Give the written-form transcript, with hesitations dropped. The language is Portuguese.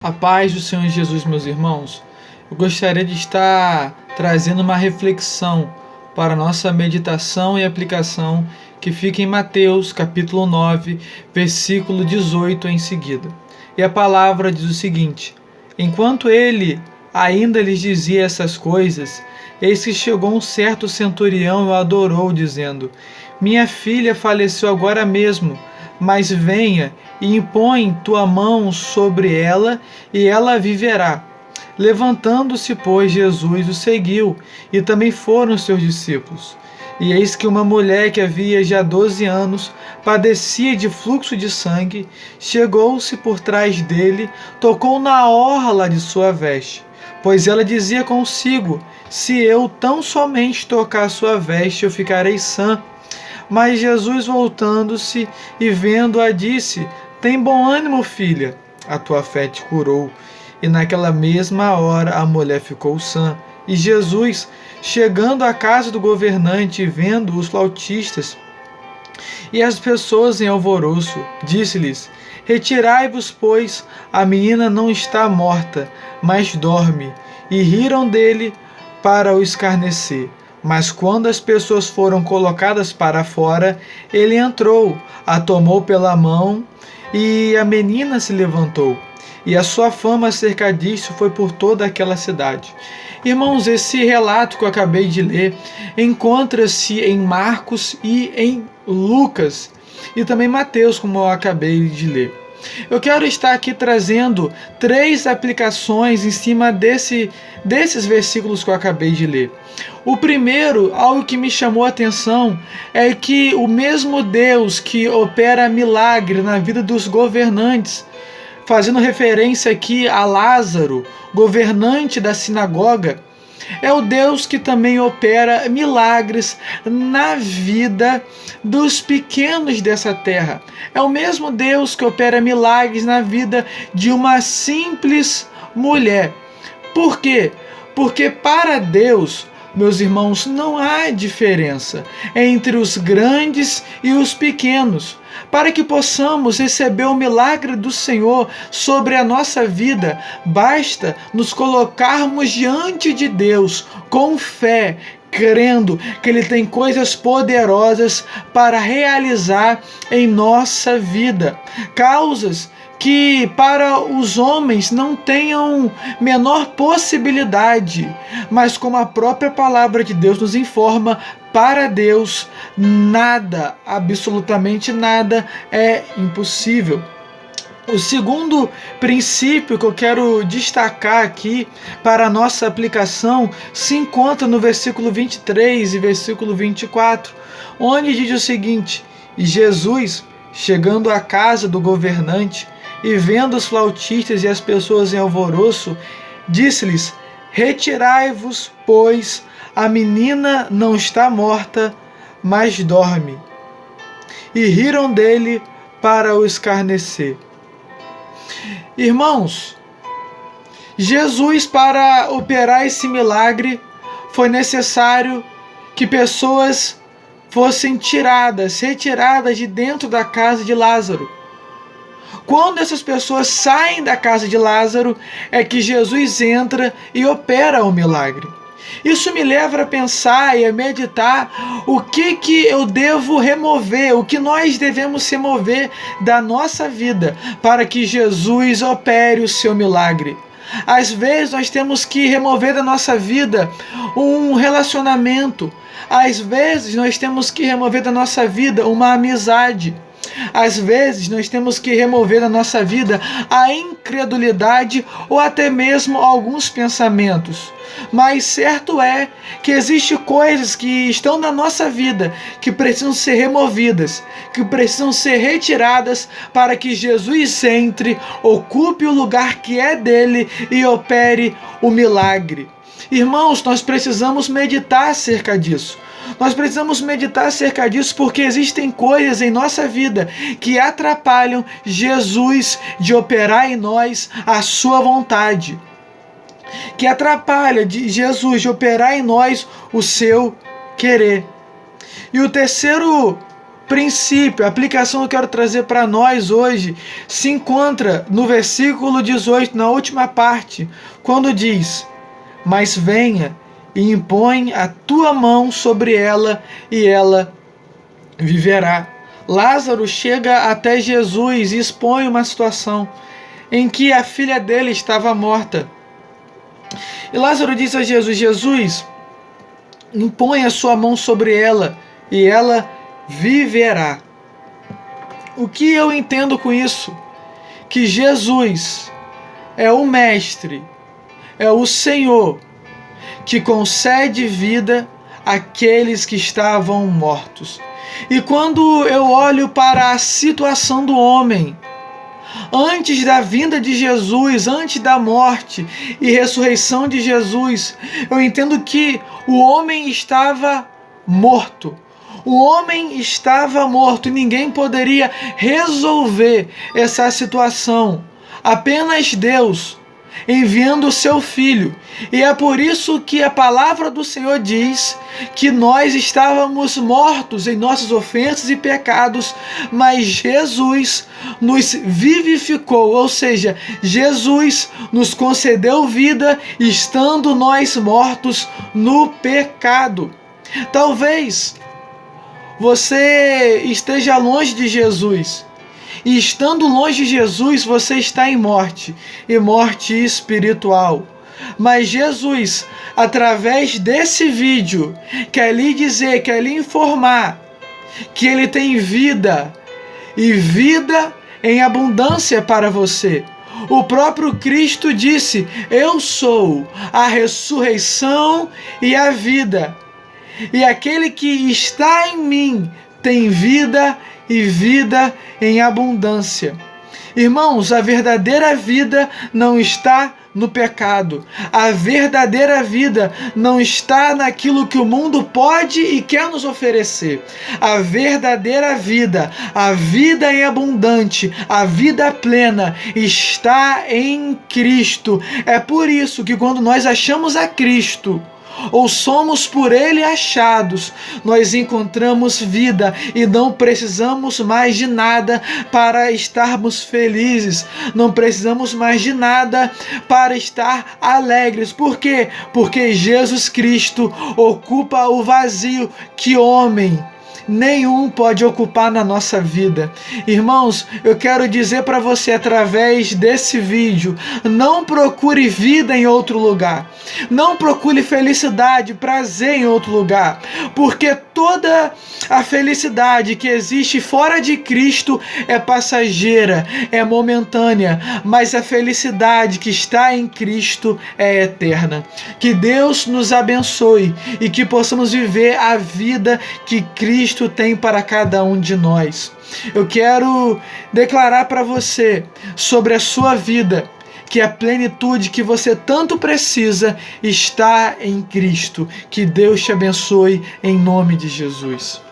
A paz do Senhor Jesus, meus irmãos. Eu gostaria de estar trazendo uma reflexão para a nossa meditação e aplicação que fica em Mateus, capítulo 9, versículo 18 em seguida. E a palavra diz o seguinte: enquanto ele ainda lhes dizia essas coisas, eis que chegou um certo centurião e o adorou, dizendo: minha filha faleceu agora mesmo, mas venha e impõe tua mão sobre ela, e ela viverá. Levantando-se, pois, Jesus o seguiu, e também foram os seus discípulos. E eis que uma mulher que havia já 12 anos padecia de fluxo de sangue, chegou-se por trás dele, tocou na orla de sua veste, pois ela dizia consigo: se eu tão somente tocar sua veste, eu ficarei sã. Mas Jesus, voltando-se e vendo-a, disse: tem bom ânimo, filha, a tua fé te curou. E naquela mesma hora a mulher ficou sã. E Jesus, chegando à casa do governante e vendo os flautistas e as pessoas em alvoroço, disse-lhes: retirai-vos, pois a menina não está morta, mas dorme. E riram dele para o escarnecer. Mas quando as pessoas foram colocadas para fora, ele entrou, a tomou pela mão, e a menina se levantou. E a sua fama acerca disso foi por toda aquela cidade. Irmãos, esse relato que eu acabei de ler encontra-se em Marcos e em Lucas, e também Mateus, como eu acabei de ler. Eu quero estar aqui trazendo 3 aplicações em cima desses versículos que eu acabei de ler. O primeiro, algo que me chamou a atenção, é que o mesmo Deus que opera milagre na vida dos governantes, fazendo referência aqui a Lázaro, governante da sinagoga, é o Deus que também opera milagres na vida dos pequenos dessa terra. É o mesmo Deus que opera milagres na vida de uma simples mulher. Por quê? Porque para Deus, meus irmãos, não há diferença entre os grandes e os pequenos. Para que possamos receber o milagre do Senhor sobre a nossa vida, basta nos colocarmos diante de Deus com fé, crendo que Ele tem coisas poderosas para realizar em nossa vida. Causas que para os homens não tenham menor possibilidade, mas como a própria palavra de Deus nos informa, para Deus nada, absolutamente nada é impossível. O segundo princípio que eu quero destacar aqui para a nossa aplicação se encontra no versículo 23 e versículo 24, onde diz o seguinte: e Jesus, chegando à casa do governante e vendo os flautistas e as pessoas em alvoroço, disse-lhes: retirai-vos, pois a menina não está morta, mas dorme. E riram dele para o escarnecer. Irmãos, Jesus, para operar esse milagre, foi necessário que pessoas fossem retiradas de dentro da casa de Lázaro. Quando essas pessoas saem da casa de Lázaro, é que Jesus entra e opera o milagre. Isso me leva a pensar e a meditar o que eu devo remover, o que nós devemos remover da nossa vida para que Jesus opere o seu milagre. Às vezes nós temos que remover da nossa vida um relacionamento. Às vezes nós temos que remover da nossa vida uma amizade. Às vezes nós temos que remover da nossa vida a incredulidade ou até mesmo alguns pensamentos. Mas certo é que existem coisas que estão na nossa vida que precisam ser removidas, que precisam ser retiradas para que Jesus entre, ocupe o lugar que é dele e opere o milagre. Irmãos, nós precisamos meditar acerca disso. Nós precisamos meditar acerca disso porque existem coisas em nossa vida que atrapalham Jesus de operar em nós a sua vontade, que atrapalha de Jesus de operar em nós o seu querer. E o terceiro princípio, a aplicação que eu quero trazer para nós hoje, se encontra no versículo 18, na última parte, quando diz: mas venha e impõe a tua mão sobre ela e ela viverá. Lázaro chega até Jesus e expõe uma situação em que a filha dele estava morta. E Lázaro diz a Jesus: Jesus, impõe a sua mão sobre ela e ela viverá. O que eu entendo com isso? Que Jesus é o Mestre, é o Senhor, que concede vida àqueles que estavam mortos. E quando eu olho para a situação do homem, antes da vinda de Jesus, antes da morte e ressurreição de Jesus, eu entendo que o homem estava morto. O homem estava morto e ninguém poderia resolver essa situação. Apenas Deus, enviando o seu Filho. E é por isso que a palavra do Senhor diz que nós estávamos mortos em nossas ofensas e pecados, mas Jesus nos vivificou, ou seja, Jesus nos concedeu vida estando nós mortos no pecado. Talvez você esteja longe de Jesus. E estando longe de Jesus, você está em morte, e morte espiritual. Mas Jesus, através desse vídeo, quer lhe dizer, quer lhe informar que Ele tem vida, e vida em abundância para você. O próprio Cristo disse: eu sou a ressurreição e a vida. E aquele que está em mim tem vida e vida em abundância. Irmãos, a verdadeira vida não está no pecado. A verdadeira vida não está naquilo que o mundo pode e quer nos oferecer. A verdadeira vida, a vida em abundante, a vida plena está em Cristo. É por isso que quando nós achamos a Cristo, ou somos por Ele achados, nós encontramos vida e não precisamos mais de nada para estarmos felizes, não precisamos mais de nada para estar alegres. Por quê? Porque Jesus Cristo ocupa o vazio que homem nenhum pode ocupar na nossa vida. Irmãos, eu quero dizer para você através desse vídeo: não procure vida em outro lugar, não procure felicidade, prazer em outro lugar, porque toda a felicidade que existe fora de Cristo é passageira, é momentânea, mas a felicidade que está em Cristo é eterna. Que Deus nos abençoe e que possamos viver a vida que Cristo tem para cada um de nós. Eu quero declarar para você sobre a sua vida que a plenitude que você tanto precisa está em Cristo. Que Deus te abençoe em nome de Jesus.